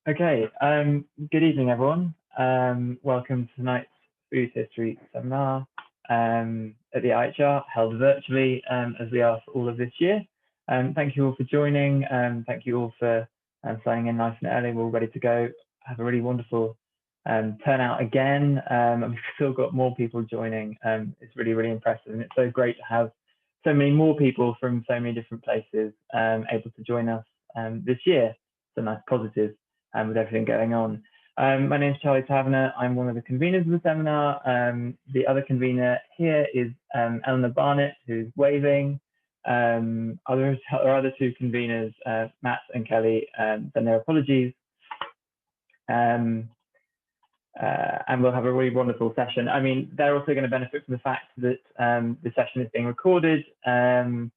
Okay, good evening, everyone. Welcome to tonight's Food History Seminar at the IHR, held virtually as we are for all of this year. Thank you all for joining. Thank you all for signing in nice and early. We're all ready to go. Have a really wonderful turnout again. And we've still got more people joining. It's really, really impressive. And it's so great to have so many more people from so many different places able to join us this year. It's a nice positive. With everything going on. My name is Charlie Taverner. I'm one of the conveners of the seminar. The other convener here is Eleanor Barnett, who's waving. Our other two conveners, Matt and Kelly, send their apologies. And we'll have a really wonderful session. I mean, they're also going to benefit from the fact that the session is being recorded. So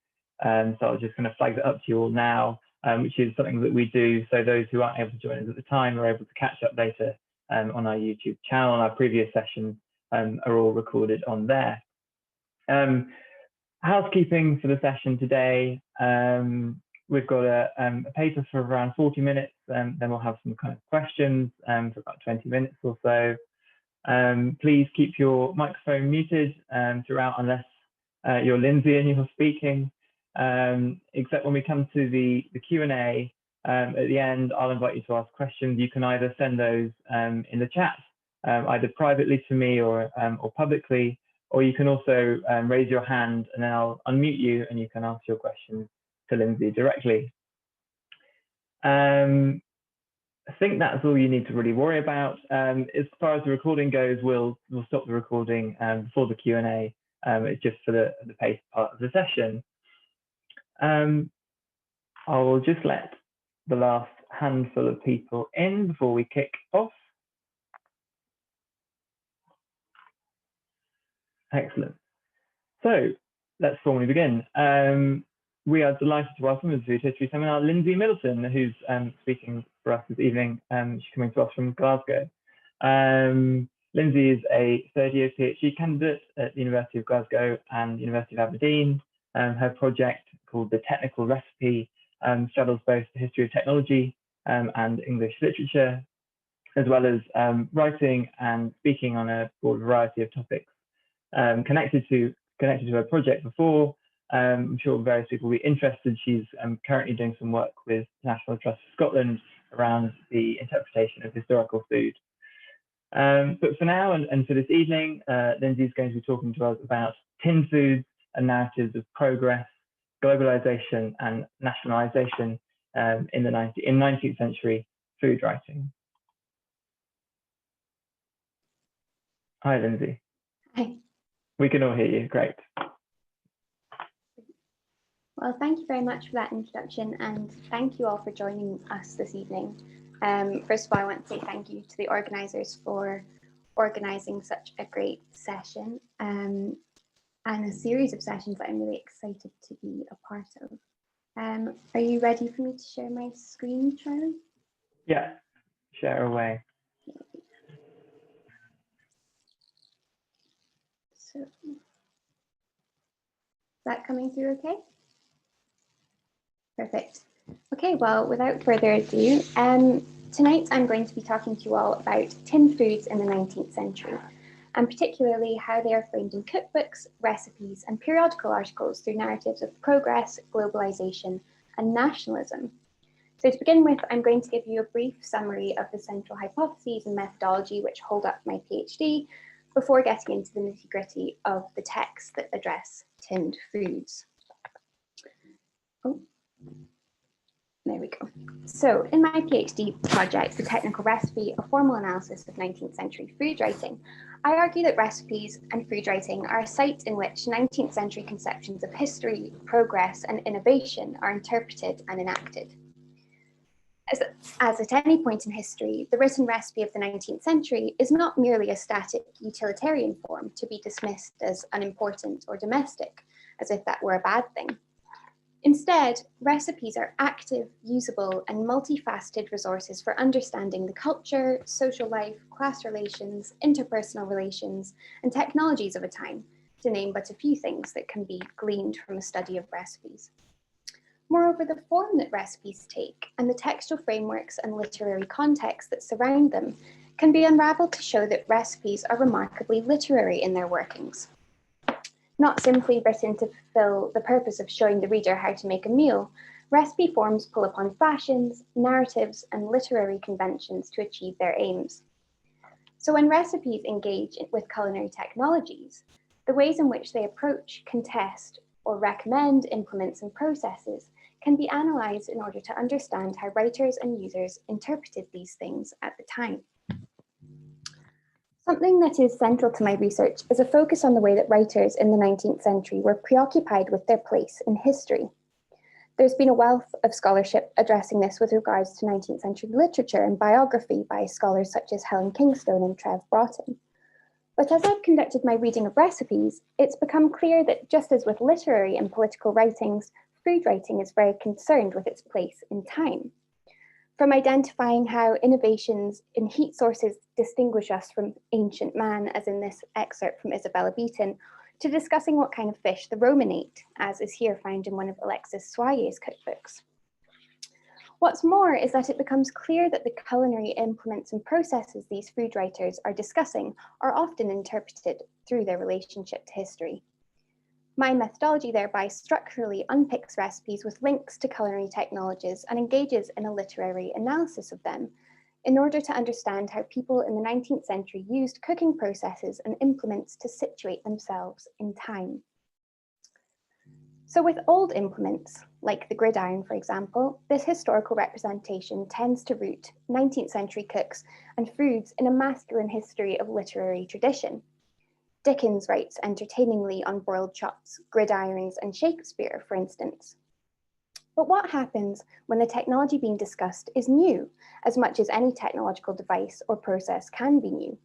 I'll just kind of flag that up to you all now. Which is something that we do so those who aren't able to join us at the time are able to catch up later on our YouTube channel. Our previous sessions are all recorded on there. Housekeeping for the session today. We've got a paper for around 40 minutes, then we'll have some kind of questions for about 20 minutes or so. Please keep your microphone muted throughout unless you're Lindsay and you're speaking. Except when we come to the Q&A at the end, I'll invite you to ask questions. You can either send those in the chat, either privately to me or publicly, or you can also raise your hand and then I'll unmute you and you can ask your questions to Lindsay directly. I think that's all you need to really worry about. As far as the recording goes, we'll stop the recording before the Q&A. It's just for the pace part of the session. I will just let the last handful of people in before we kick off. Excellent. So let's formally begin. We are delighted to welcome to the Food History Seminar Lindsay Middleton, who's speaking for us this evening. She's coming to us from Glasgow. Lindsay is a third-year PhD candidate at the University of Glasgow and the University of Aberdeen. Her project, called The Technical Recipe, straddles both the history of technology and English literature, as well as writing and speaking on a broad variety of topics connected to her project before. I'm sure various people will be interested. She's currently doing some work with the National Trust for Scotland around the interpretation of historical food. But for now and for this evening, Lindsay's going to be talking to us about tinned foods and narratives of progress, globalisation and nationalisation in 19th century food writing. Hi, Lindsay. Hi. We can all hear you. Great. Well, thank you very much for that introduction, and thank you all for joining us this evening. First of all, I want to say thank you to the organisers for organising such a great session. And a series of sessions that I'm really excited to be a part of. Are you ready for me to share my screen, Charlie? Yeah, share away. So, is that coming through okay? Perfect. Okay, well, without further ado, tonight I'm going to be talking to you all about tinned foods in the 19th century. And particularly how they are framed in cookbooks, recipes, and periodical articles through narratives of progress, globalisation, and nationalism. So to begin with, I'm going to give you a brief summary of the central hypotheses and methodology which hold up my PhD before getting into the nitty-gritty of the texts that address tinned foods. Oh. There we go. So in my PhD project, The Technical Recipe, a formal analysis of 19th century food writing, I argue that recipes and food writing are a site in which 19th century conceptions of history, progress, and innovation are interpreted and enacted. As at any point in history, the written recipe of the 19th century is not merely a static utilitarian form to be dismissed as unimportant or domestic, as if that were a bad thing. Instead, recipes are active, usable, and multifaceted resources for understanding the culture, social life, class relations, interpersonal relations, and technologies of a time, to name but a few things that can be gleaned from a study of recipes. Moreover, the form that recipes take and the textual frameworks and literary context that surround them can be unravelled to show that recipes are remarkably literary in their workings. Not simply written to fulfill the purpose of showing the reader how to make a meal, recipe forms pull upon fashions, narratives, and literary conventions to achieve their aims. So when recipes engage with culinary technologies, the ways in which they approach, contest, or recommend implements and processes can be analysed in order to understand how writers and users interpreted these things at the time. Something that is central to my research is a focus on the way that writers in the 19th century were preoccupied with their place in history. There's been a wealth of scholarship addressing this with regards to 19th century literature and biography by scholars such as Helen Kingstone and Trev Broughton. But as I've conducted my reading of recipes, it's become clear that just as with literary and political writings, food writing is very concerned with its place in time. From identifying how innovations in heat sources distinguish us from ancient man, as in this excerpt from Isabella Beaton, to discussing what kind of fish the Roman ate, as is here found in one of Alexis Soyer's cookbooks. What's more is that it becomes clear that the culinary implements and processes these food writers are discussing are often interpreted through their relationship to history. My methodology thereby structurally unpicks recipes with links to culinary technologies and engages in a literary analysis of them in order to understand how people in the 19th century used cooking processes and implements to situate themselves in time. So with old implements, like the gridiron, for example, this historical representation tends to root 19th century cooks and foods in a masculine history of literary tradition. Dickens writes entertainingly on broiled chops, gridirons, and Shakespeare, for instance. But what happens when the technology being discussed is new, as much as any technological device or process can be new?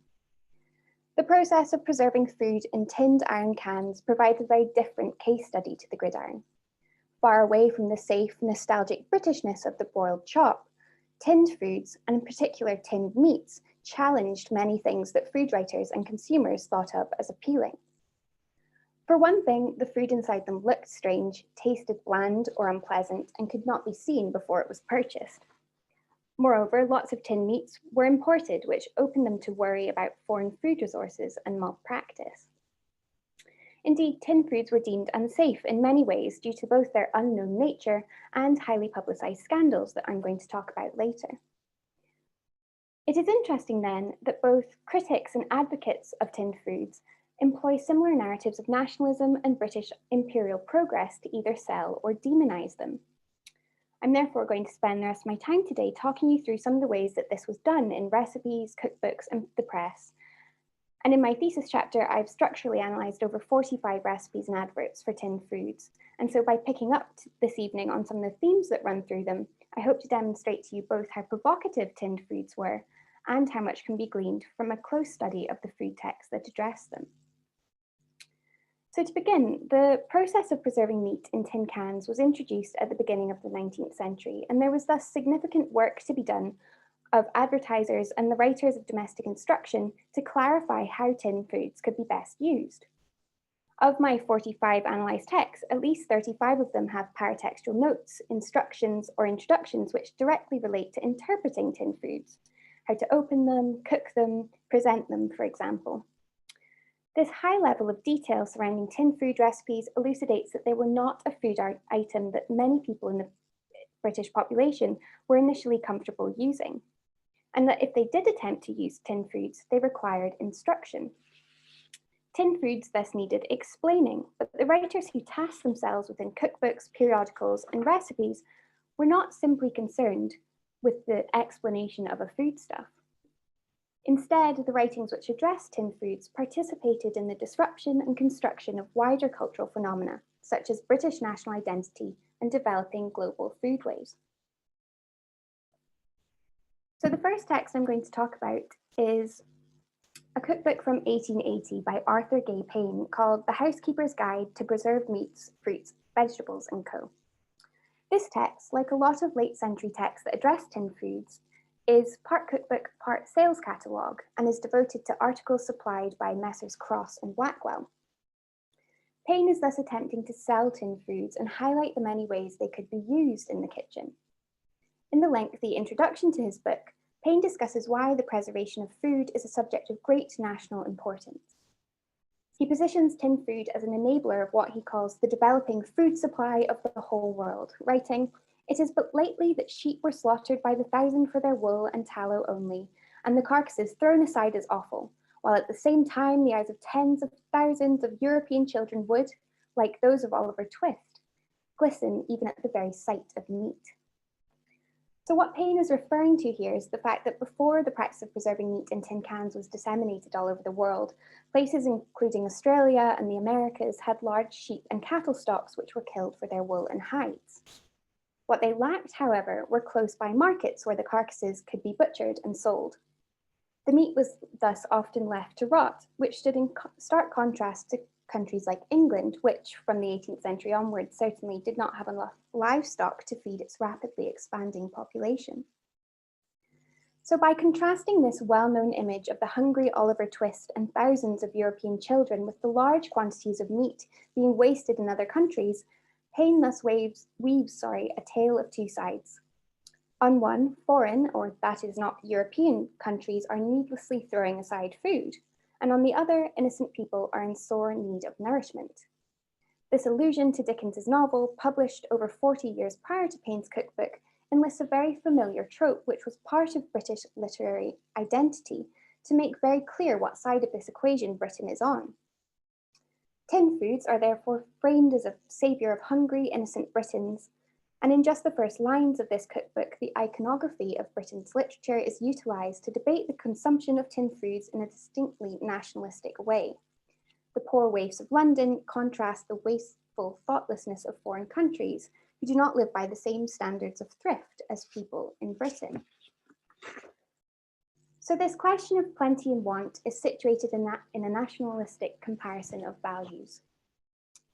The process of preserving food in tinned iron cans provides a very different case study to the gridiron. Far away from the safe, nostalgic Britishness of the broiled chop, tinned foods, and in particular tinned meats, challenged many things that food writers and consumers thought of as appealing. For one thing, the food inside them looked strange, tasted bland or unpleasant, and could not be seen before it was purchased. Moreover, lots of tinned meats were imported, which opened them to worry about foreign food resources and malpractice. Indeed, tinned foods were deemed unsafe in many ways due to both their unknown nature and highly publicised scandals that I'm going to talk about later. It is interesting then that both critics and advocates of tinned foods employ similar narratives of nationalism and British imperial progress to either sell or demonise them. I'm therefore going to spend the rest of my time today talking you through some of the ways that this was done in recipes, cookbooks, and the press. And in my thesis chapter, I've structurally analysed over 45 recipes and adverts for tinned foods. And so by picking up this evening on some of the themes that run through them, I hope to demonstrate to you both how provocative tinned foods were and how much can be gleaned from a close study of the food texts that address them. So to begin, the process of preserving meat in tin cans was introduced at the beginning of the 19th century, and there was thus significant work to be done of advertisers and the writers of domestic instruction to clarify how tin foods could be best used. Of my 45 analysed texts, at least 35 of them have paratextual notes, instructions, or introductions which directly relate to interpreting tin foods, how to open them, cook them, present them, for example. This high level of detail surrounding tin food recipes elucidates that they were not a food item that many people in the British population were initially comfortable using, and that if they did attempt to use tin foods, they required instruction. Tin foods thus needed explaining, but the writers who tasked themselves within cookbooks, periodicals, and recipes were not simply concerned with the explanation of a foodstuff. Instead, the writings which addressed tin foods participated in the disruption and construction of wider cultural phenomena, such as British national identity and developing global foodways. So the first text I'm going to talk about is a cookbook from 1880 by Arthur G Payne called The Housekeeper's Guide to Preserved Meats, Fruits, Vegetables, and Co. This text, like a lot of late century texts that address tin foods, is part cookbook, part sales catalogue, and is devoted to articles supplied by Messrs. Cross and Blackwell. Payne is thus attempting to sell tin foods and highlight the many ways they could be used in the kitchen. In the lengthy introduction to his book, Payne discusses why the preservation of food is a subject of great national importance. He positions tin food as an enabler of what he calls the developing food supply of the whole world, writing, "It is but lately that sheep were slaughtered by the thousand for their wool and tallow only, and the carcasses thrown aside as offal, while at the same time the eyes of tens of thousands of European children would, like those of Oliver Twist, glisten even at the very sight of meat." So what Payne is referring to here is the fact that before the practice of preserving meat in tin cans was disseminated all over the world, places including Australia and the Americas had large sheep and cattle stocks which were killed for their wool and hides. What they lacked, however, were close by markets where the carcasses could be butchered and sold. The meat was thus often left to rot, which stood in stark contrast to countries like England, which from the 18th century onwards certainly did not have enough livestock to feed its rapidly expanding population. So by contrasting this well-known image of the hungry Oliver Twist and thousands of European children with the large quantities of meat being wasted in other countries, Payne thus weaves a tale of two sides. On one, foreign, or that is not European, countries are needlessly throwing aside food, and on the other, innocent people are in sore need of nourishment. This allusion to Dickens's novel, published over 40 years prior to Payne's cookbook, enlists a very familiar trope which was part of British literary identity to make very clear what side of this equation Britain is on. Tin foods are therefore framed as a saviour of hungry, innocent Britons, and in just the first lines of this cookbook, the iconography of Britain's literature is utilised to debate the consumption of tin foods in a distinctly nationalistic way. The poor waifs of London contrast the wasteful thoughtlessness of foreign countries who do not live by the same standards of thrift as people in Britain. So this question of plenty and want is situated in a nationalistic comparison of values.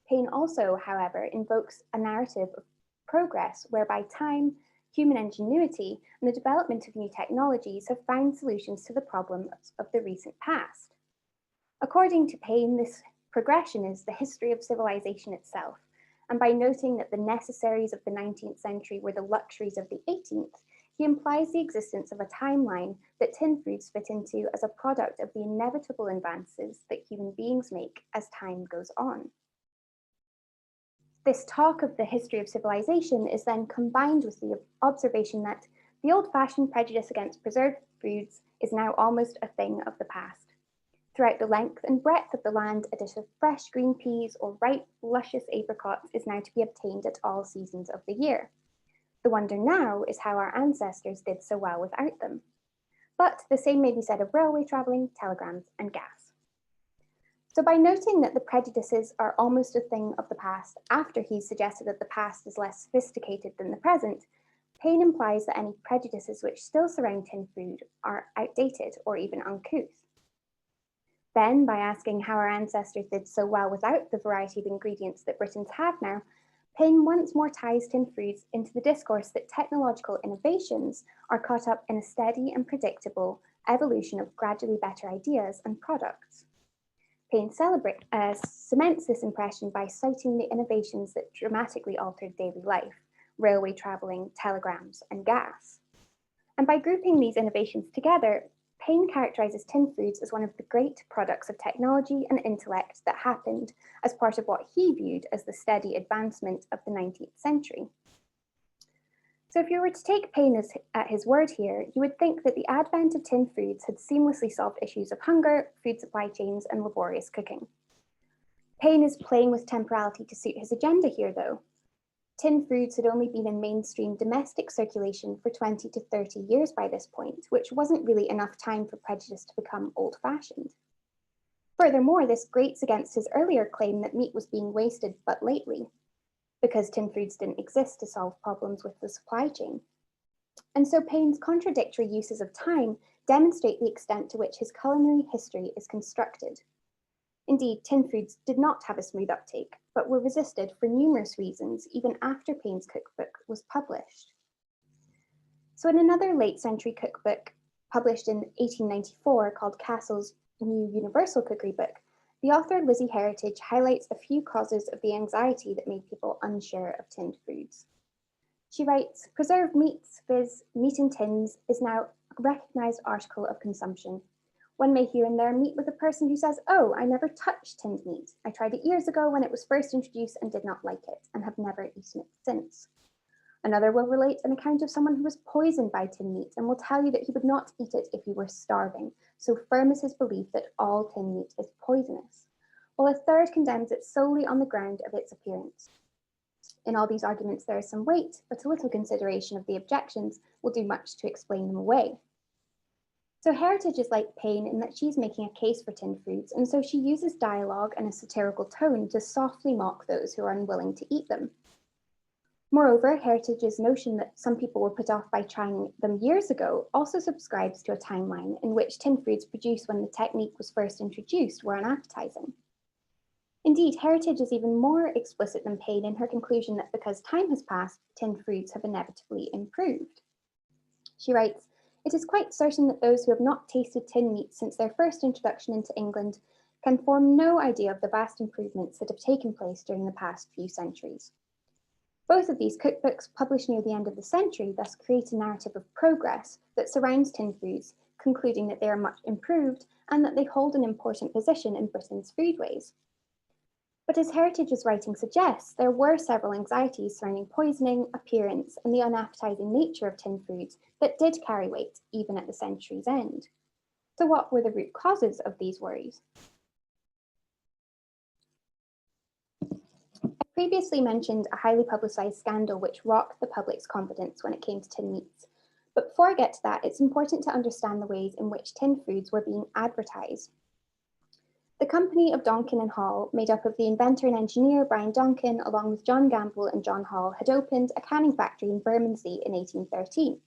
Payne also, however, invokes a narrative of progress whereby time, human ingenuity, and the development of new technologies have found solutions to the problems of the recent past. According to Payne, this progression is the history of civilization itself, and by noting that the necessaries of the 19th century were the luxuries of the 18th, he implies the existence of a timeline that tin foods fit into as a product of the inevitable advances that human beings make as time goes on. This talk of the history of civilization is then combined with the observation that the old-fashioned prejudice against preserved foods is now almost a thing of the past. Throughout the length and breadth of the land, a dish of fresh green peas or ripe, luscious apricots is now to be obtained at all seasons of the year. The wonder now is how our ancestors did so well without them. But the same may be said of railway travelling, telegrams, and gas. So by noting that the prejudices are almost a thing of the past, after he's suggested that the past is less sophisticated than the present, Payne implies that any prejudices which still surround tin food are outdated or even uncouth. Then, by asking how our ancestors did so well without the variety of ingredients that Britons have now, Payne once more ties tin foods into the discourse that technological innovations are caught up in a steady and predictable evolution of gradually better ideas and products. Payne cements this impression by citing the innovations that dramatically altered daily life, railway travelling, telegrams, and gas. And by grouping these innovations together, Payne characterises tin foods as one of the great products of technology and intellect that happened as part of what he viewed as the steady advancement of the 19th century. So if you were to take Payne at his word here, you would think that the advent of tin foods had seamlessly solved issues of hunger, food supply chains, and laborious cooking. Payne is playing with temporality to suit his agenda here, though. Tin foods had only been in mainstream domestic circulation for 20 to 30 years by this point, which wasn't really enough time for prejudice to become old-fashioned. Furthermore, this grates against his earlier claim that meat was being wasted but lately, because tin foods didn't exist to solve problems with the supply chain. And so Payne's contradictory uses of time demonstrate the extent to which his culinary history is constructed. Indeed, tin foods did not have a smooth uptake, but were resisted for numerous reasons even after Payne's cookbook was published. So in another late century cookbook published in 1894 called Cassell's New Universal Cookery Book, The author Lizzy Heritage highlights a few causes of the anxiety that made people unsure of tinned foods. She writes, "Preserved meats, viz. Meat in tins, is now a recognised article of consumption. One may here and there meet with a person who says, 'Oh, I never touched tinned meat. I tried it years ago when it was first introduced and did not like it, and have never eaten it since.' Another will relate an account of someone who was poisoned by tinned meat and will tell you that he would not eat it if he were starving, so firm is his belief that all tinned meat is poisonous, while a third condemns it solely on the ground of its appearance. In all these arguments there is some weight, but a little consideration of the objections will do much to explain them away." So Heritage is like Payne in that she's making a case for tinned foods, and so she uses dialogue and a satirical tone to softly mock those who are unwilling to eat them. Moreover, Heritage's notion that some people were put off by trying them years ago also subscribes to a timeline in which tinned foods produced when the technique was first introduced were unappetizing. Indeed, Heritage is even more explicit than Payne in her conclusion that because time has passed, tinned foods have inevitably improved. She writes, "It is quite certain that those who have not tasted tinned meat since their first introduction into England can form no idea of the vast improvements that have taken place during the past few centuries. Both of these cookbooks, published near the end of the century, thus create a narrative of progress that surrounds tinned foods, concluding that they are much improved and that they hold an important position in Britain's foodways. But as Heritage's writing suggests, there were several anxieties surrounding poisoning, appearance, and the unappetizing nature of tinned foods that did carry weight even at the century's end. So what were the root causes of these worries? I previously mentioned a highly publicised scandal which rocked the public's confidence when it came to tinned meats. But before I get to that, it's important to understand the ways in which tinned foods were being advertised. The company of Duncan and Hall, made up of the inventor and engineer Brian Duncan, along with John Gamble and John Hall, had opened a canning factory in Bermondsey in 1813.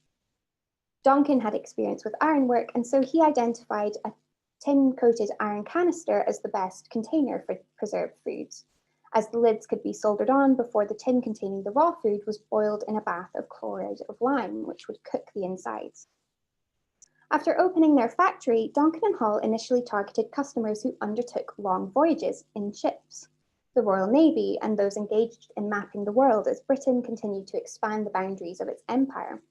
Duncan had experience with ironwork, and so he identified a tin-coated iron canister as the best container for preserved foods, as the lids could be soldered on before the tin containing the raw food was boiled in a bath of chloride of lime, which would cook the insides. After opening their factory, Duncan and Hall initially targeted customers who undertook long voyages in ships, the Royal Navy, and those engaged in mapping the world as Britain continued to expand the boundaries of its empire.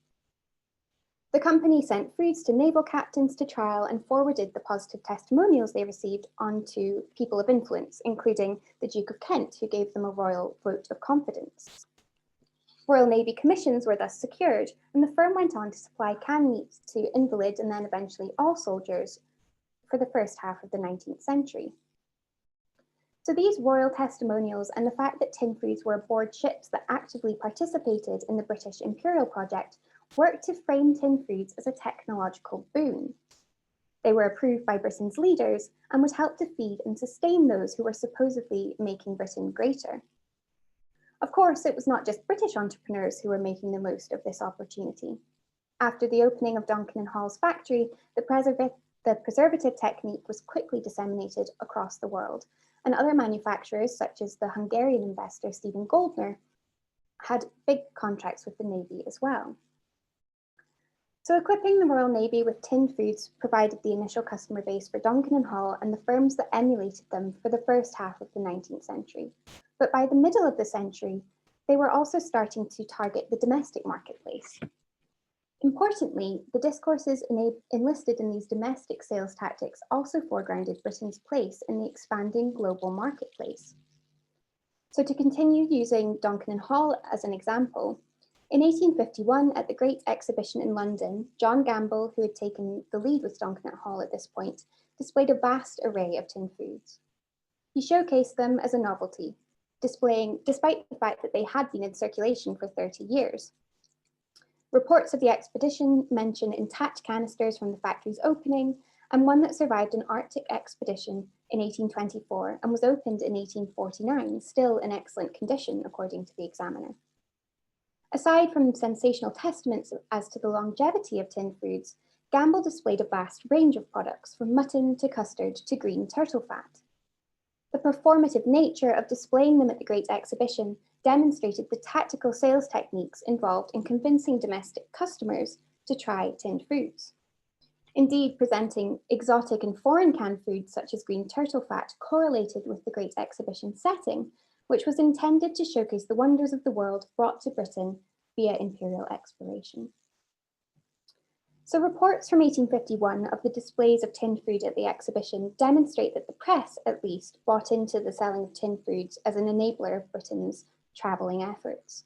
The company sent foods to naval captains to trial and forwarded the positive testimonials they received on to people of influence, including the Duke of Kent, who gave them a royal vote of confidence. Royal Navy commissions were thus secured, and the firm went on to supply canned meat to invalids and then eventually all soldiers for the first half of the 19th century. So these royal testimonials and the fact that tin foods were aboard ships that actively participated in the British imperial project worked to frame tin foods as a technological boon. They were approved by Britain's leaders and would help to feed and sustain those who were supposedly making Britain greater. Of course, it was not just British entrepreneurs who were making the most of this opportunity. After the opening of Duncan and Hall's factory, the preservative technique was quickly disseminated across the world, and other manufacturers, such as the Hungarian investor Stephen Goldner, had big contracts with the Navy as well. So equipping the Royal Navy with tinned foods provided the initial customer base for Duncan and Hall and the firms that emulated them for the first half of the 19th century. But by the middle of the century, they were also starting to target the domestic marketplace. Importantly, the discourses enlisted in these domestic sales tactics also foregrounded Britain's place in the expanding global marketplace. So to continue using Duncan and Hall as an example, in 1851, at the Great Exhibition in London, John Gamble, who had taken the lead with Duncan and Hall at this point, displayed a vast array of tinned foods. He showcased them as a novelty, despite the fact that they had been in circulation for 30 years. Reports of the expedition mention intact canisters from the factory's opening, and one that survived an Arctic expedition in 1824 and was opened in 1849, still in excellent condition, according to the Examiner. Aside from sensational testaments as to the longevity of tinned foods, Gamble displayed a vast range of products, from mutton to custard to green turtle fat. The performative nature of displaying them at the Great Exhibition demonstrated the tactical sales techniques involved in convincing domestic customers to try tinned foods. Indeed, presenting exotic and foreign canned foods such as green turtle fat correlated with the Great Exhibition setting, which was intended to showcase the wonders of the world brought to Britain via imperial exploration. So reports from 1851 of the displays of tinned food at the exhibition demonstrate that the press, at least, bought into the selling of tinned foods as an enabler of Britain's travelling efforts.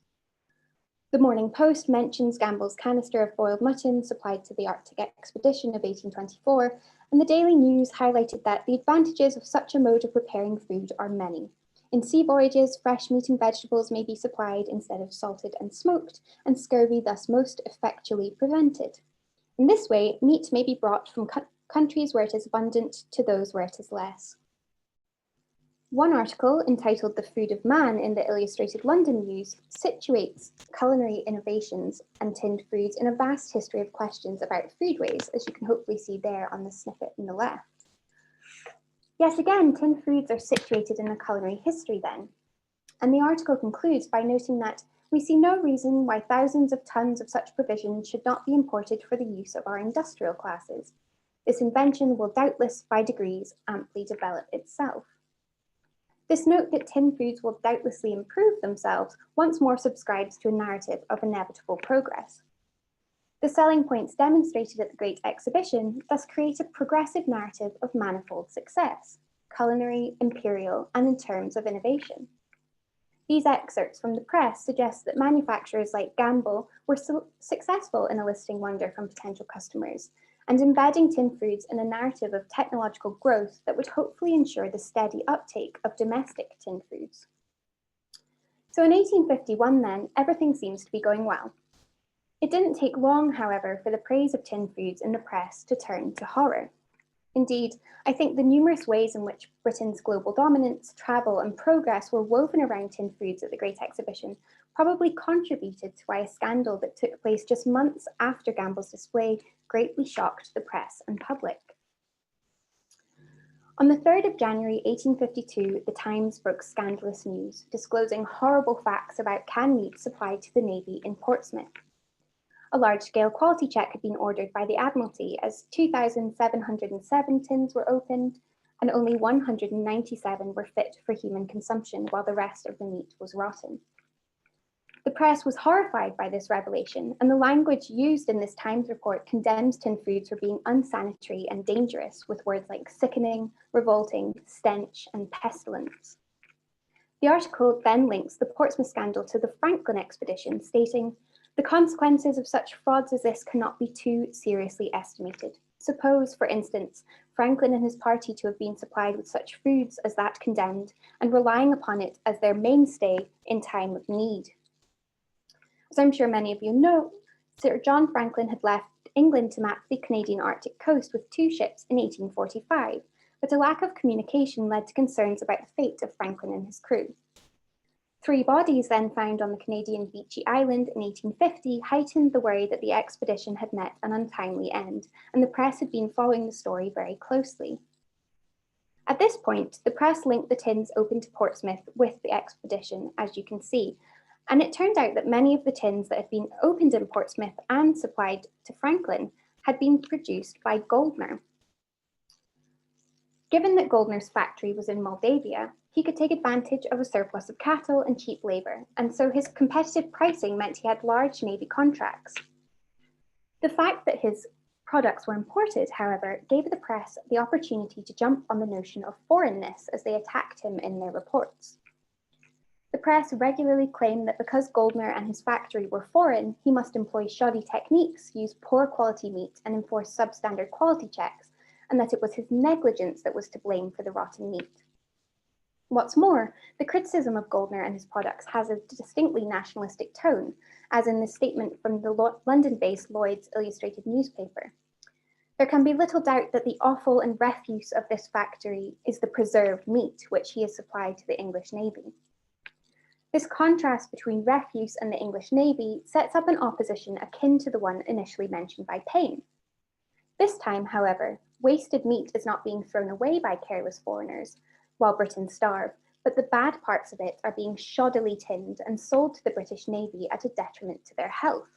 The Morning Post mentions Gamble's canister of boiled mutton supplied to the Arctic expedition of 1824, and the Daily News highlighted that the advantages of such a mode of preparing food are many. In sea voyages, fresh meat and vegetables may be supplied instead of salted and smoked, and scurvy thus most effectually prevented. In this way, meat may be brought from countries where it is abundant to those where it is less. One article, entitled The Food of Man in the Illustrated London News, situates culinary innovations and tinned foods in a vast history of questions about foodways, as you can hopefully see there on the snippet on the left. Yet again, tinned foods are situated in a culinary history then, and the article concludes by noting that we see no reason why thousands of tons of such provisions should not be imported for the use of our industrial classes. This invention will doubtless, by degrees, amply develop itself. This note that tinned foods will doubtlessly improve themselves once more subscribes to a narrative of inevitable progress. The selling points demonstrated at the Great Exhibition thus create a progressive narrative of manifold success, culinary, imperial, and in terms of innovation. These excerpts from the press suggest that manufacturers like Gamble were successful in eliciting wonder from potential customers and embedding tinned foods in a narrative of technological growth that would hopefully ensure the steady uptake of domestic tinned foods. So in 1851 then, everything seems to be going well. It didn't take long, however, for the praise of tinned foods in the press to turn to horror. Indeed, I think the numerous ways in which Britain's global dominance, travel, and progress were woven around tinned foods at the Great Exhibition probably contributed to why a scandal that took place just months after Gamble's display greatly shocked the press and public. On the 3rd of January 1852, the Times broke scandalous news, disclosing horrible facts about canned meat supplied to the Navy in Portsmouth. A large-scale quality check had been ordered by the Admiralty as 2,707 tins were opened and only 197 were fit for human consumption, while the rest of the meat was rotten. The press was horrified by this revelation, and the language used in this Times report condemns tinned foods for being unsanitary and dangerous, with words like sickening, revolting, stench, and pestilence. The article then links the Portsmouth Scandal to the Franklin expedition, stating, "The consequences of such frauds as this cannot be too seriously estimated. Suppose, for instance, Franklin and his party to have been supplied with such foods as that condemned, and relying upon it as their mainstay in time of need." As I'm sure many of you know, Sir John Franklin had left England to map the Canadian Arctic coast with 2 ships in 1845, but a lack of communication led to concerns about the fate of Franklin and his crew. 3 bodies then found on the Canadian Beechy Island in 1850 heightened the worry that the expedition had met an untimely end, and the press had been following the story very closely. At this point, the press linked the tins opened to Portsmouth with the expedition, as you can see, and it turned out that many of the tins that had been opened in Portsmouth and supplied to Franklin had been produced by Goldner. Given that Goldner's factory was in Moldavia, he could take advantage of a surplus of cattle and cheap labour, and so his competitive pricing meant he had large Navy contracts. The fact that his products were imported, however, gave the press the opportunity to jump on the notion of foreignness as they attacked him in their reports. The press regularly claimed that because Goldner and his factory were foreign, he must employ shoddy techniques, use poor quality meat, and enforce substandard quality checks, and that it was his negligence that was to blame for the rotten meat. What's more, the criticism of Goldner and his products has a distinctly nationalistic tone, as in the statement from the London-based Lloyd's Illustrated newspaper. There can be little doubt that the offal and refuse of this factory is the preserved meat which he has supplied to the English Navy. This contrast between refuse and the English Navy sets up an opposition akin to the one initially mentioned by Payne. This time, however, wasted meat is not being thrown away by careless foreigners, while Britons starve, but the bad parts of it are being shoddily tinned and sold to the British Navy at a detriment to their health.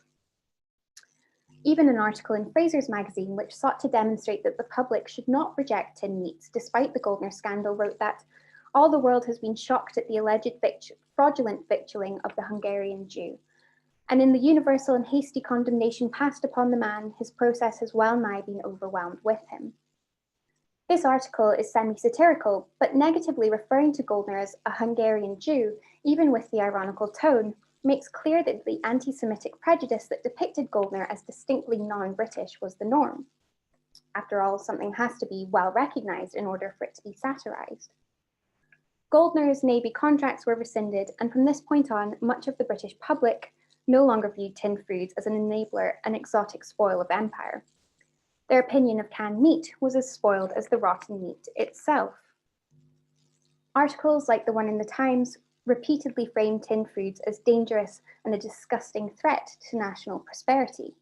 Even an article in Frasers Magazine, which sought to demonstrate that the public should not reject tinned meats despite the Goldners Scandal, wrote that all the world has been shocked at the alleged fraudulent victualling of the Hungarian Jew. And in the universal and hasty condemnation passed upon the man, his process has well nigh been overwhelmed with him. This article is semi-satirical, but negatively referring to Goldner as a Hungarian Jew, even with the ironical tone, makes clear that the anti-Semitic prejudice that depicted Goldner as distinctly non-British was the norm. After all, something has to be well recognised in order for it to be satirised. Goldner's Navy contracts were rescinded, and from this point on, much of the British public no longer viewed tinned foods as an enabler and exotic spoil of empire. Their opinion of canned meat was as spoiled as the rotten meat itself. Articles like the one in the Times repeatedly framed tinned foods as dangerous and a disgusting threat to national prosperity.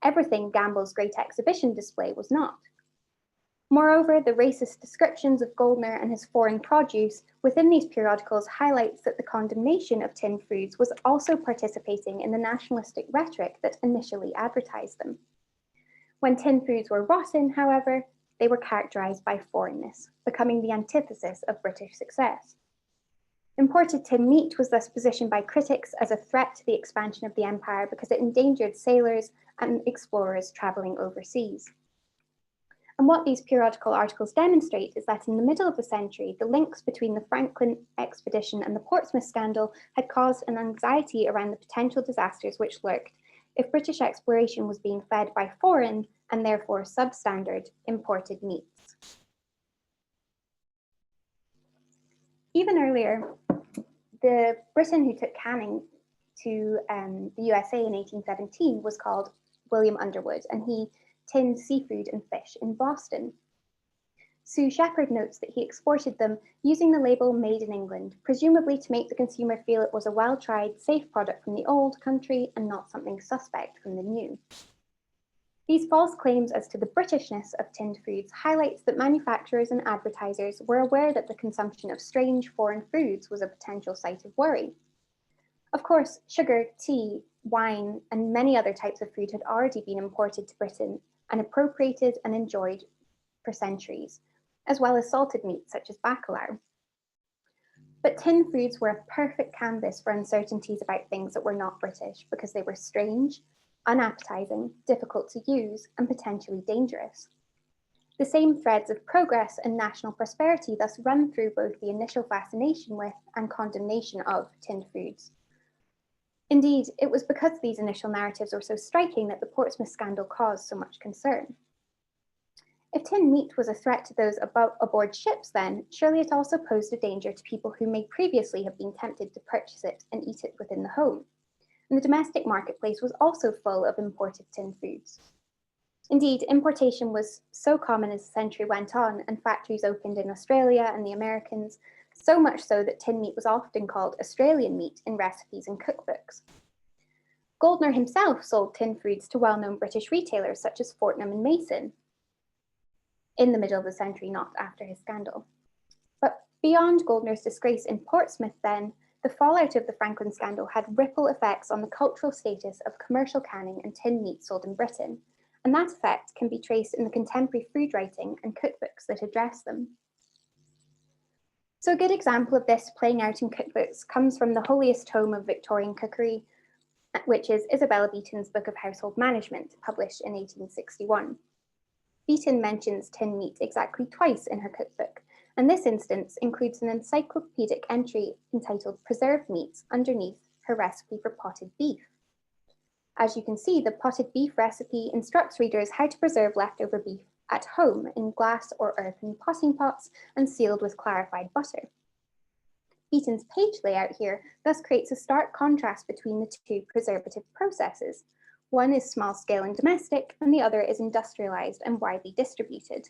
Everything Gamble's Great Exhibition display was not. Moreover, the racist descriptions of Goldner and his foreign produce within these periodicals highlights that the condemnation of tinned foods was also participating in the nationalistic rhetoric that initially advertised them. When tinned foods were rotten, however, they were characterised by foreignness, becoming the antithesis of British success. Imported tinned meat was thus positioned by critics as a threat to the expansion of the empire because it endangered sailors and explorers travelling overseas. And what these periodical articles demonstrate is that in the middle of the century, the links between the Franklin expedition and the Portsmouth Scandal had caused an anxiety around the potential disasters which lurked if British exploration was being fed by foreign and therefore substandard imported meats. Even earlier, the Briton who took canning to the USA in 1817 was called William Underwood, and he tinned seafood and fish in Boston. Sue Shepherd notes that he exported them using the label Made in England, presumably to make the consumer feel it was a well-tried, safe product from the old country and not something suspect from the new. These false claims as to the Britishness of tinned foods highlights that manufacturers and advertisers were aware that the consumption of strange foreign foods was a potential site of worry. Of course, sugar, tea, wine, and many other types of food had already been imported to Britain and appropriated and enjoyed for centuries, as well as salted meats such as bacalao. But tinned foods were a perfect canvas for uncertainties about things that were not British because they were strange, unappetizing, difficult to use, and potentially dangerous. The same threads of progress and national prosperity thus run through both the initial fascination with and condemnation of tinned foods. Indeed, it was because these initial narratives were so striking that the Portsmouth Scandal caused so much concern. If tinned meat was a threat to those aboard ships then, surely it also posed a danger to people who may previously have been tempted to purchase it and eat it within the home. And the domestic marketplace was also full of imported tinned foods. Indeed, importation was so common as the century went on and factories opened in Australia and the Americans, so much so that tinned meat was often called Australian meat in recipes and cookbooks. Goldner himself sold tinned foods to well-known British retailers such as Fortnum and Mason in the middle of the century, not after his scandal. But beyond Goldner's disgrace in Portsmouth then, the fallout of the Franklin scandal had ripple effects on the cultural status of commercial canning and tinned meat sold in Britain, and that effect can be traced in the contemporary food writing and cookbooks that address them. So a good example of this playing out in cookbooks comes from the holiest tome of Victorian cookery, which is Isabella Beeton's Book of Household Management, published in 1861. Beeton mentions tinned meat exactly twice in her cookbook, and this instance includes an encyclopedic entry entitled Preserved Meats underneath her recipe for potted beef. As you can see, the potted beef recipe instructs readers how to preserve leftover beef at home in glass or earthen potting pots and sealed with clarified butter. Beeton's page layout here thus creates a stark contrast between the two preservative processes. One is small scale and domestic, and the other is industrialized and widely distributed.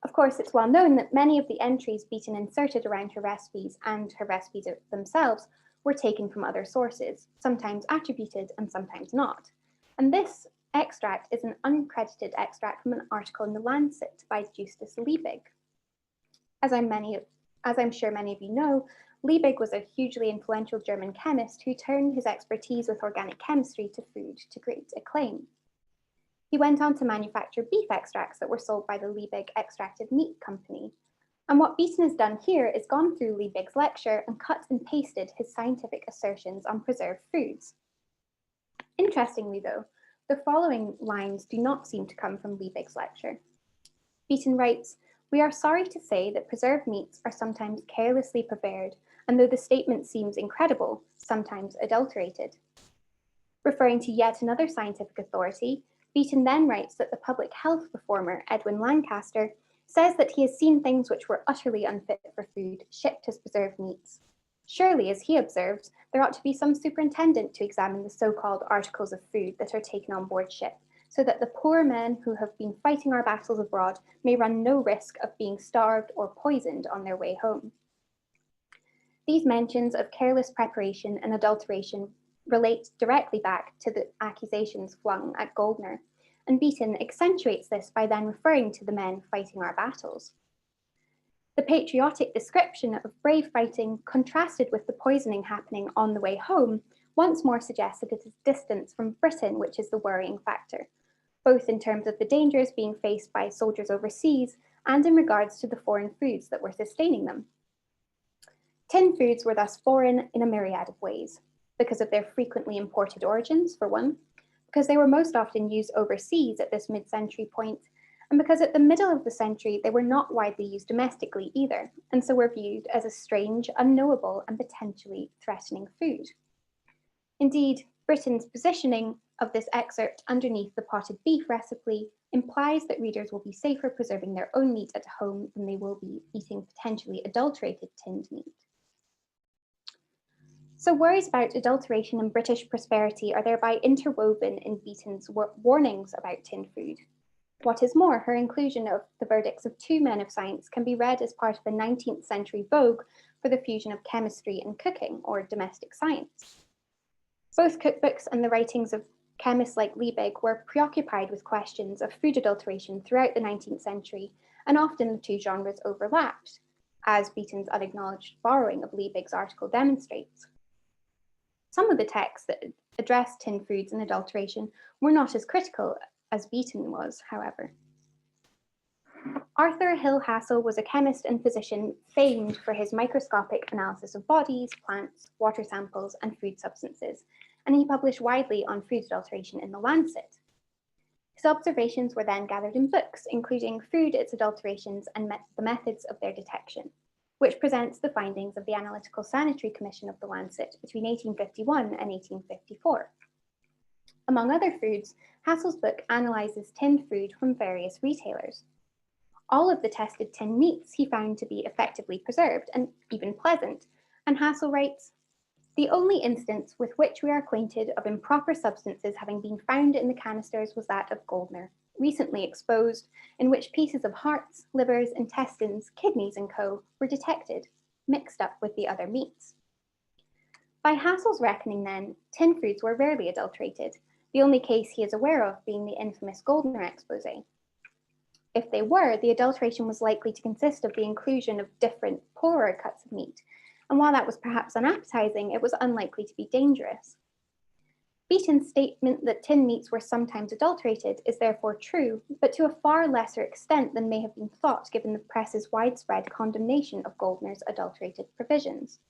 Of course, it's well known that many of the entries Beeton inserted around her recipes and her recipes themselves were taken from other sources, sometimes attributed and sometimes not. And this extract is an uncredited extract from an article in The Lancet by Justus Liebig. As I'm sure many of you know, Liebig was a hugely influential German chemist who turned his expertise with organic chemistry to food to great acclaim. He went on to manufacture beef extracts that were sold by the Liebig Extracted Meat Company. And what Beaton has done here is gone through Liebig's lecture and cut and pasted his scientific assertions on preserved foods. Interestingly, though, the following lines do not seem to come from Liebig's lecture. Beaton writes, "We are sorry to say that preserved meats are sometimes carelessly prepared, and though the statement seems incredible, sometimes adulterated." Referring to yet another scientific authority, Beaton then writes that the public health reformer Edwin Lancaster says that he has seen things which were utterly unfit for food shipped as preserved meats. Surely, as he observed, there ought to be some superintendent to examine the so-called articles of food that are taken on board ship, so that the poor men who have been fighting our battles abroad may run no risk of being starved or poisoned on their way home. These mentions of careless preparation and adulteration relate directly back to the accusations flung at Goldner, and Beaton accentuates this by then referring to the men fighting our battles. The patriotic description of brave fighting, contrasted with the poisoning happening on the way home, once more suggests that it is distance from Britain which is the worrying factor, both in terms of the dangers being faced by soldiers overseas and in regards to the foreign foods that were sustaining them. Tin foods were thus foreign in a myriad of ways, because of their frequently imported origins, for one, because they were most often used overseas at this mid-century point, and because at the middle of the century they were not widely used domestically either, and so were viewed as a strange, unknowable, and potentially threatening food. Indeed, Britain's positioning of this excerpt underneath the potted beef recipe implies that readers will be safer preserving their own meat at home than they will be eating potentially adulterated tinned meat. So worries about adulteration and British prosperity are thereby interwoven in Beaton's warnings about tinned food. What is more, her inclusion of the verdicts of two men of science can be read as part of a 19th century vogue for the fusion of chemistry and cooking, or domestic science. Both cookbooks and the writings of chemists like Liebig were preoccupied with questions of food adulteration throughout the 19th century, and often the two genres overlapped, as Beaton's unacknowledged borrowing of Liebig's article demonstrates. Some of the texts that addressed tinned foods and adulteration were not as critical as Beaton was, however. Arthur Hill Hassell was a chemist and physician famed for his microscopic analysis of bodies, plants, water samples, and food substances, and he published widely on food adulteration in the Lancet. His observations were then gathered in books, including Food, Its Adulterations, and the Methods of Their Detection, which presents the findings of the Analytical Sanitary Commission of the Lancet between 1851 and 1854. Among other foods, Hassell's book analyzes tinned food from various retailers. All of the tested tinned meats he found to be effectively preserved and even pleasant, and Hassell writes, "The only instance with which we are acquainted of improper substances having been found in the canisters was that of Goldner, recently exposed, in which pieces of hearts, livers, intestines, kidneys, and co. were detected, mixed up with the other meats." By Hassell's reckoning then, tinned foods were rarely adulterated, the only case he is aware of being the infamous Goldner expose. If they were, the adulteration was likely to consist of the inclusion of different, poorer cuts of meat, and while that was perhaps unappetizing, it was unlikely to be dangerous. Beaton's statement that tinned meats were sometimes adulterated is therefore true, but to a far lesser extent than may have been thought given the press's widespread condemnation of Goldner's adulterated provisions.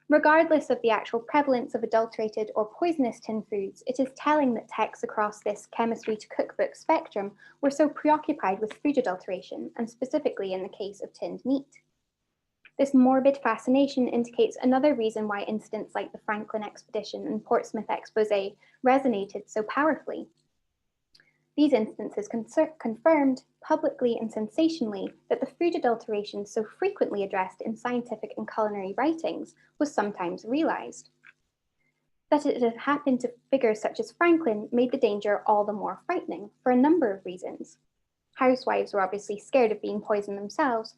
Regardless of the actual prevalence of adulterated or poisonous tinned foods, it is telling that texts across this chemistry to cookbook spectrum were so preoccupied with food adulteration, and specifically in the case of tinned meat. This morbid fascination indicates another reason why incidents like the Franklin expedition and Portsmouth expose resonated so powerfully. These instances confirmed publicly and sensationally that the food adulteration so frequently addressed in scientific and culinary writings was sometimes realized. That it had happened to figures such as Franklin made the danger all the more frightening for a number of reasons. Housewives were obviously scared of being poisoned themselves,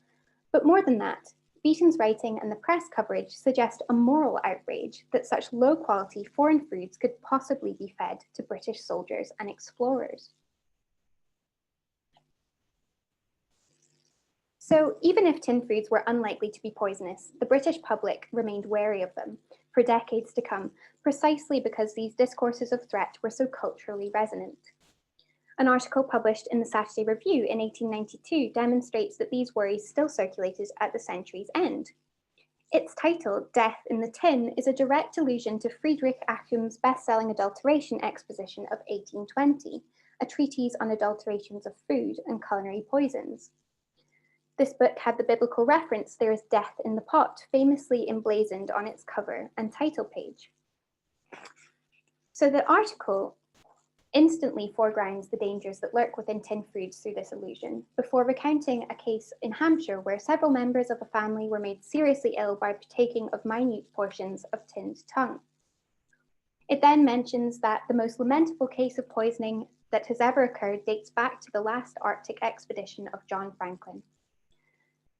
but more than that, Beaton's writing and the press coverage suggest a moral outrage that such low-quality foreign foods could possibly be fed to British soldiers and explorers. So even if tin foods were unlikely to be poisonous, the British public remained wary of them for decades to come, precisely because these discourses of threat were so culturally resonant. An article published in the Saturday Review in 1892 demonstrates that these worries still circulated at the century's end. Its title, Death in the Tin, is a direct allusion to Friedrich Achum's best-selling Adulteration exposition of 1820, a treatise on adulterations of food and culinary poisons. This book had the biblical reference, "There is death in the pot," famously emblazoned on its cover and title page. So the article instantly foregrounds the dangers that lurk within tin foods through this allusion, before recounting a case in Hampshire where several members of a family were made seriously ill by partaking of minute portions of tinned tongue. It then mentions that the most lamentable case of poisoning that has ever occurred dates back to the last Arctic expedition of John Franklin.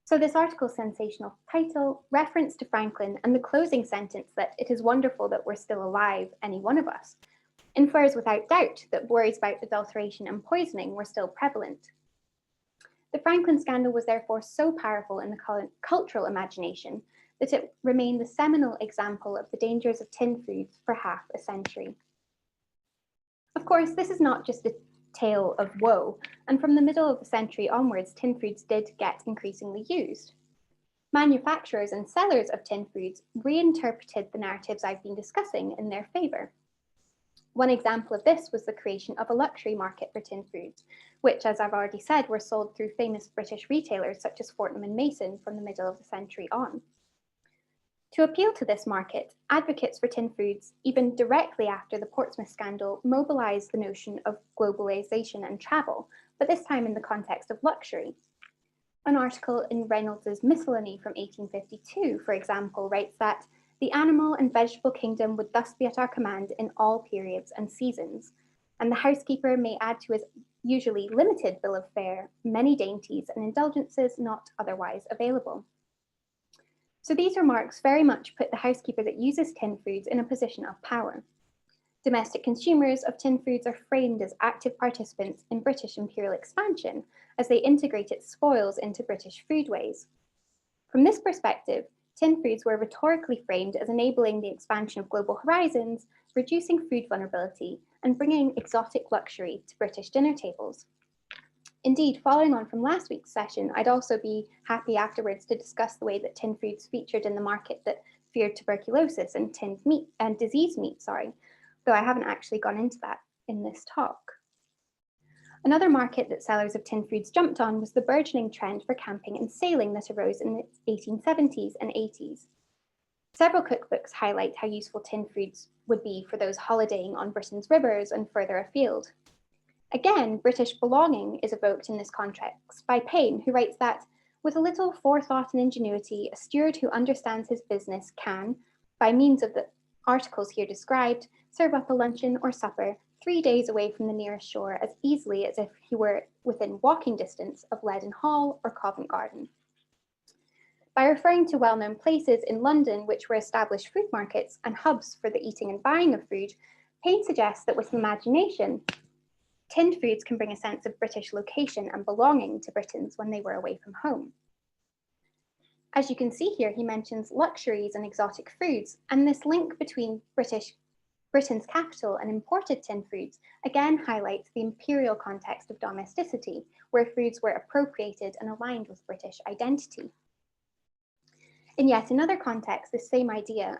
So this article's sensational title, reference to Franklin, and the closing sentence that it is wonderful that we're still alive, any one of us, infers without doubt that worries about adulteration and poisoning were still prevalent. The Franklin scandal was therefore so powerful in the cultural imagination that it remained the seminal example of the dangers of tin foods for half a century. Of course, this is not just a tale of woe, and from the middle of the century onwards, tin foods did get increasingly used. Manufacturers and sellers of tin foods reinterpreted the narratives I've been discussing in their favour. One example of this was the creation of a luxury market for tin foods, which, as I've already said, were sold through famous British retailers such as Fortnum & Mason from the middle of the century on. To appeal to this market, advocates for tin foods, even directly after the Portsmouth Scandal, mobilised the notion of globalisation and travel, but this time in the context of luxury. An article in Reynolds's Miscellany from 1852, for example, writes that the animal and vegetable kingdom would thus be at our command in all periods and seasons, and the housekeeper may add to his usually limited bill of fare many dainties and indulgences not otherwise available. So these remarks very much put the housekeeper that uses tin foods in a position of power. Domestic consumers of tin foods are framed as active participants in British imperial expansion as they integrate its spoils into British foodways. From this perspective, tin foods were rhetorically framed as enabling the expansion of global horizons, reducing food vulnerability, and bringing exotic luxury to British dinner tables. Indeed, following on from last week's session, I'd also be happy afterwards to discuss the way that tin foods featured in the market that feared tuberculosis and tinned meat and diseased meat, though I haven't actually gone into that in this talk. Another market that sellers of tin foods jumped on was the burgeoning trend for camping and sailing that arose in the 1870s and 80s. Several cookbooks highlight how useful tin foods would be for those holidaying on Britain's rivers and further afield. Again, British belonging is evoked in this context by Payne, who writes that, with a little forethought and ingenuity, a steward who understands his business can, by means of the articles here described, serve up a luncheon or supper 3 days away from the nearest shore as easily as if he were within walking distance of Leaden Hall or Covent Garden. By referring to well-known places in London which were established food markets and hubs for the eating and buying of food, Payne suggests that with imagination, tinned foods can bring a sense of British location and belonging to Britons when they were away from home. As you can see here, he mentions luxuries and exotic foods, and this link between Britain's capital and imported tin foods again highlights the imperial context of domesticity, where foods were appropriated and aligned with British identity. In yet another context, this same idea,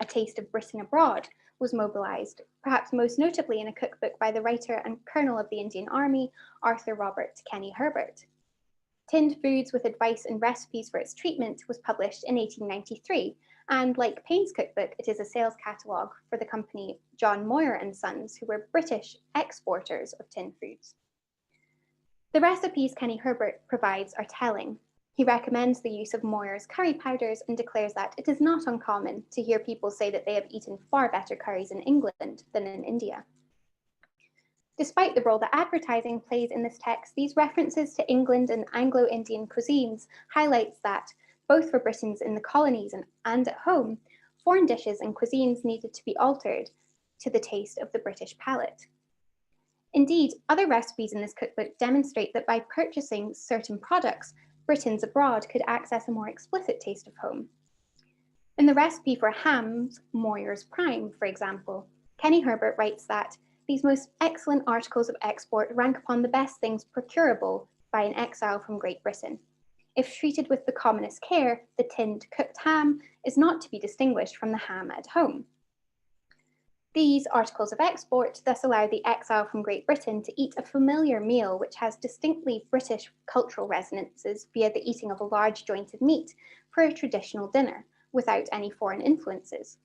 a taste of Britain abroad, was mobilised, perhaps most notably in a cookbook by the writer and colonel of the Indian Army, Arthur Robert Kenny Herbert. Tinned Foods with Advice and Recipes for Its Treatment was published in 1893, and like Payne's cookbook, it is a sales catalogue for the company John Moyer and Sons, who were British exporters of tinned foods. The recipes Kenny Herbert provides are telling. He recommends the use of Moyer's curry powders and declares that it is not uncommon to hear people say that they have eaten far better curries in England than in India. Despite the role that advertising plays in this text, these references to England and Anglo-Indian cuisines highlights that, both for Britons in the colonies and at home, foreign dishes and cuisines needed to be altered to the taste of the British palate. Indeed, other recipes in this cookbook demonstrate that by purchasing certain products, Britons abroad could access a more explicit taste of home. In the recipe for hams, Moyer's Prime, for example, Kenny Herbert writes that these most excellent articles of export rank upon the best things procurable by an exile from Great Britain. If treated with the commonest care, the tinned cooked ham is not to be distinguished from the ham at home. These articles of export thus allow the exile from Great Britain to eat a familiar meal which has distinctly British cultural resonances via the eating of a large jointed meat for a traditional dinner, without any foreign influences.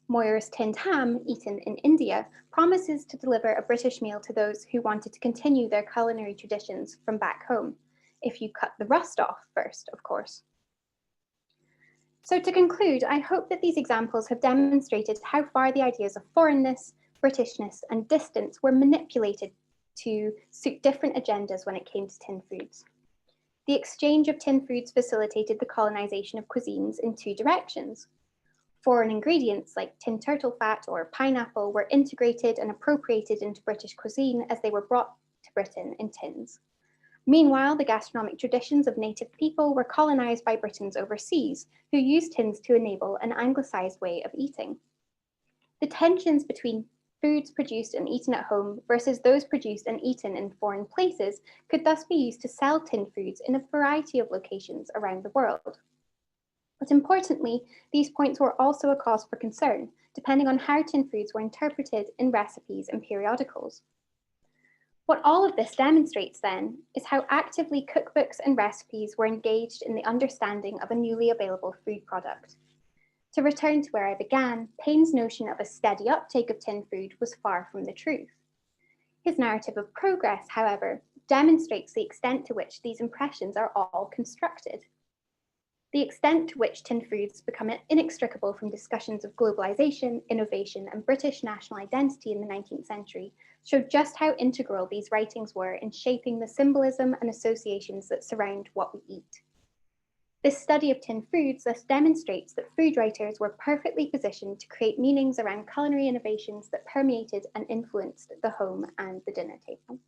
Moyer's tinned ham, eaten in India, promises to deliver a British meal to those who wanted to continue their culinary traditions from back home, if you cut the rust off first, of course. So to conclude, I hope that these examples have demonstrated how far the ideas of foreignness, Britishness, and distance were manipulated to suit different agendas when it came to tin foods. The exchange of tin foods facilitated the colonization of cuisines in two directions. Foreign ingredients like tin turtle fat or pineapple were integrated and appropriated into British cuisine as they were brought to Britain in tins. Meanwhile, the gastronomic traditions of native people were colonized by Britons overseas, who used tins to enable an anglicized way of eating. The tensions between foods produced and eaten at home versus those produced and eaten in foreign places could thus be used to sell tin foods in a variety of locations around the world. But importantly, these points were also a cause for concern, depending on how tin foods were interpreted in recipes and periodicals. What all of this demonstrates then is how actively cookbooks and recipes were engaged in the understanding of a newly available food product. To return to where I began, Payne's notion of a steady uptake of tin food was far from the truth. His narrative of progress, however, demonstrates the extent to which these impressions are all constructed. The extent to which tin foods become inextricable from discussions of globalisation, innovation, and British national identity in the 19th century showed just how integral these writings were in shaping the symbolism and associations that surround what we eat. This study of tin foods thus demonstrates that food writers were perfectly positioned to create meanings around culinary innovations that permeated and influenced the home and the dinner table.